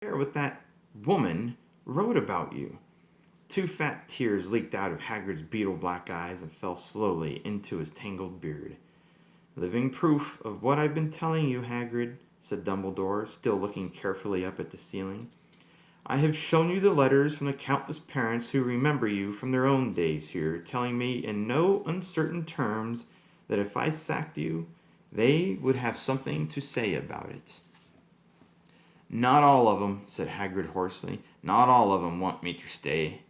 There what that woman wrote about you. Two fat tears leaked out of Hagrid's beetle black eyes and fell slowly into his tangled beard. Living proof of what I've been telling you, Hagrid, said Dumbledore, still looking carefully up at the ceiling. I have shown you the letters from the countless parents who remember you from their own days here, telling me in no uncertain terms that if I sacked you, they would have something to say about it. Not all of 'em, said Hagrid hoarsely. Not all of 'em want me to stay.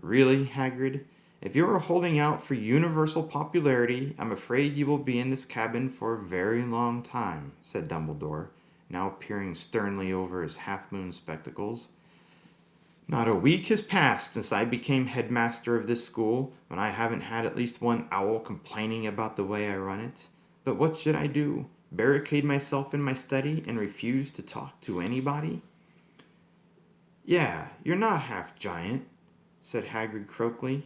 Really, Hagrid? If you are holding out for universal popularity, I'm afraid you will be in this cabin for a very long time, said Dumbledore, now peering sternly over his half-moon spectacles. Not a week has passed since I became headmaster of this school when I haven't had at least one owl complaining about the way I run it. But what should I do? Barricade myself in my study and refuse to talk to anybody? Yeah, you're not half giant, said Hagrid croakily.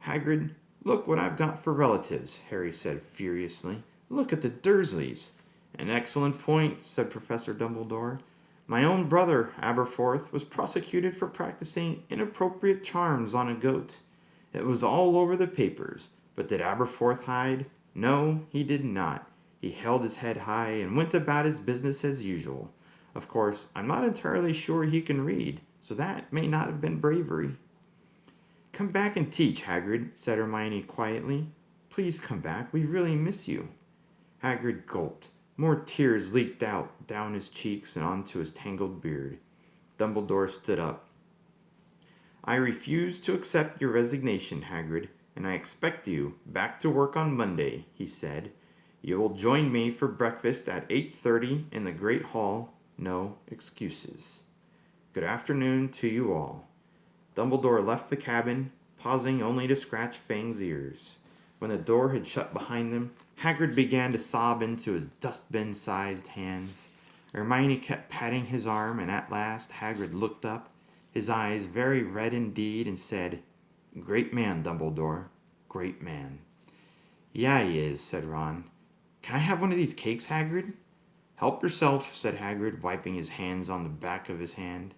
Hagrid, look what I've got for relatives, Harry said furiously. Look at the Dursleys. An excellent point, said Professor Dumbledore. My own brother, Aberforth, was prosecuted for practicing inappropriate charms on a goat. It was all over the papers, but did Aberforth hide? No, he did not. He held his head high and went about his business as usual. Of course, I'm not entirely sure he can read, so that may not have been bravery. Come back and teach, Hagrid, said Hermione quietly. Please come back. We really miss you. Hagrid gulped. More tears leaked out down his cheeks and onto his tangled beard. Dumbledore stood up. I refuse to accept your resignation, Hagrid, and I expect you back to work on Monday, he said. You will join me for breakfast at 8:30 in the Great Hall. No excuses. Good afternoon to you all. Dumbledore left the cabin, pausing only to scratch Fang's ears. When the door had shut behind them, Hagrid began to sob into his dustbin-sized hands. Hermione kept patting his arm, and at last Hagrid looked up, his eyes very red indeed, and said, Great man, Dumbledore. Great man. Yeah, he is, said Ron. Can I have one of these cakes, Hagrid? Help yourself, said Hagrid, wiping his eyes on the back of his hand.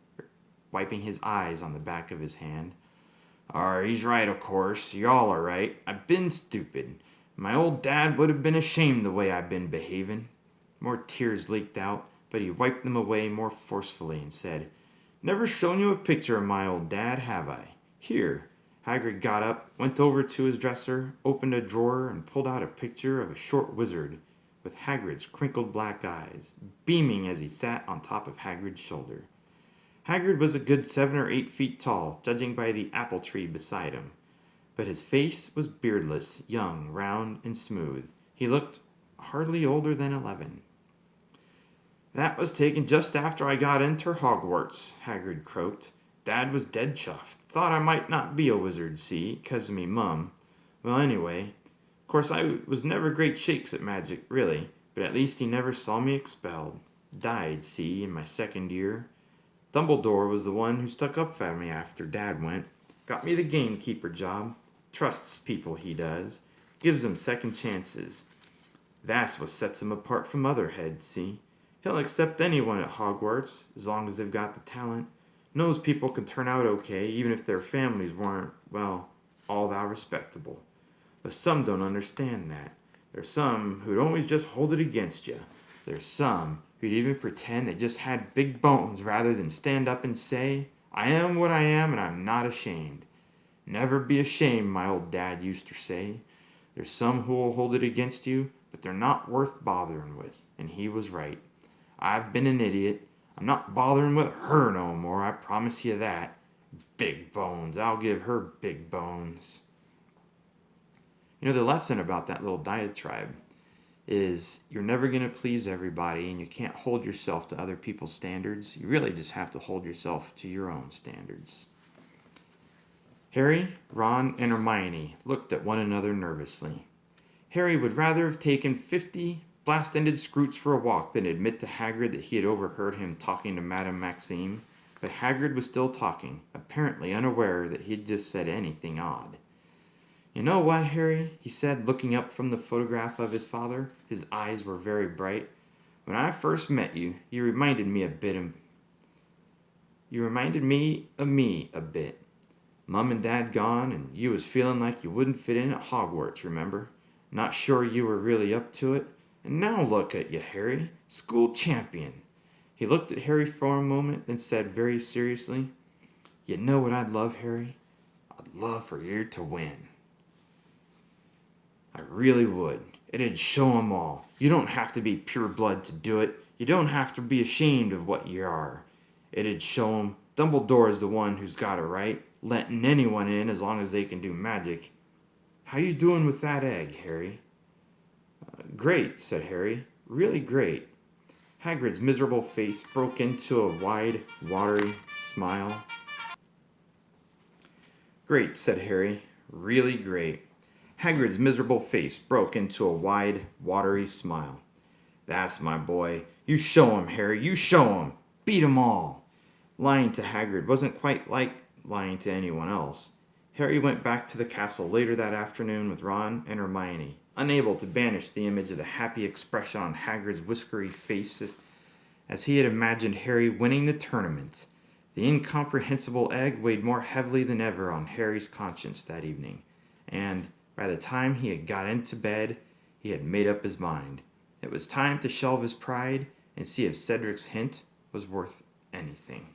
He's right, of course. Y'all are right. I've been stupid. My old dad would have been ashamed the way I've been behaving. More tears leaked out, but he wiped them away more forcefully and said, Never shown you a picture of my old dad, have I? Here. Hagrid got up, went over to his dresser, opened a drawer, and pulled out a picture of a short wizard with Hagrid's crinkled black eyes, beaming as he sat on top of Hagrid's shoulder. Hagrid was a good 7 or 8 feet tall, judging by the apple tree beside him. But his face was beardless, young, round, and smooth. He looked hardly older than 11. That was taken just after I got into Hogwarts, Hagrid croaked. Dad was dead chuffed. Thought I might not be a wizard, see, 'cause of me mum. Well, anyway, of course I was never great shakes at magic, really, but at least he never saw me expelled. Died, see, in my second year. Dumbledore was the one who stuck up for me after Dad went. Got me the gamekeeper job. Trusts people, he does. Gives them second chances. That's what sets him apart from other heads, see? He'll accept anyone at Hogwarts, as long as they've got the talent. Knows people can turn out okay, even if their families weren't, well, all that respectable. But some don't understand that. There's some who'd always just hold it against you. There's some who'd even pretend they just had big bones rather than stand up and say, I am what I am and I'm not ashamed. Never be ashamed, my old dad used to say. There's some who'll hold it against you, but they're not worth bothering with, and he was right. I've been an idiot. I'm not bothering with her no more, I promise you that. Big bones. I'll give her big bones. You know, the lesson about that little diatribe is you're never going to please everybody and you can't hold yourself to other people's standards. You really just have to hold yourself to your own standards. Harry, Ron, and Hermione looked at one another nervously. Harry would rather have taken 50 blast-ended scroots for a walk than admit to Hagrid that he had overheard him talking to Madame Maxime, but Hagrid was still talking, apparently unaware that he had just said anything odd. You know what, Harry, he said, looking up from the photograph of his father. His eyes were very bright. When I first met you, you reminded me a bit of... You reminded me a bit. Mum and Dad gone, and you was feeling like you wouldn't fit in at Hogwarts, remember? Not sure you were really up to it. And now look at you, Harry, school champion. He looked at Harry for a moment, then said very seriously, You know what I'd love, Harry? I'd love for you to win. I really would. It'd show 'em all. You don't have to be pure blood to do it. You don't have to be ashamed of what you are. It'd show 'em Dumbledore's the one who's got it right, letting anyone in as long as they can do magic. How you doing with that egg, Harry? Great, said Harry. Really great. Hagrid's miserable face broke into a wide, watery smile. Great, said Harry. Really great. Hagrid's miserable face broke into a wide, watery smile. That's my boy. You show him, Harry. You show him. Beat 'em all. Lying to Hagrid wasn't quite like lying to anyone else. Harry went back to the castle later that afternoon with Ron and Hermione, unable to banish the image of the happy expression on Hagrid's whiskery face as he had imagined Harry winning the tournament. The incomprehensible egg weighed more heavily than ever on Harry's conscience that evening, and by the time he had got into bed, he had made up his mind. It was time to shelve his pride and see if Cedric's hint was worth anything.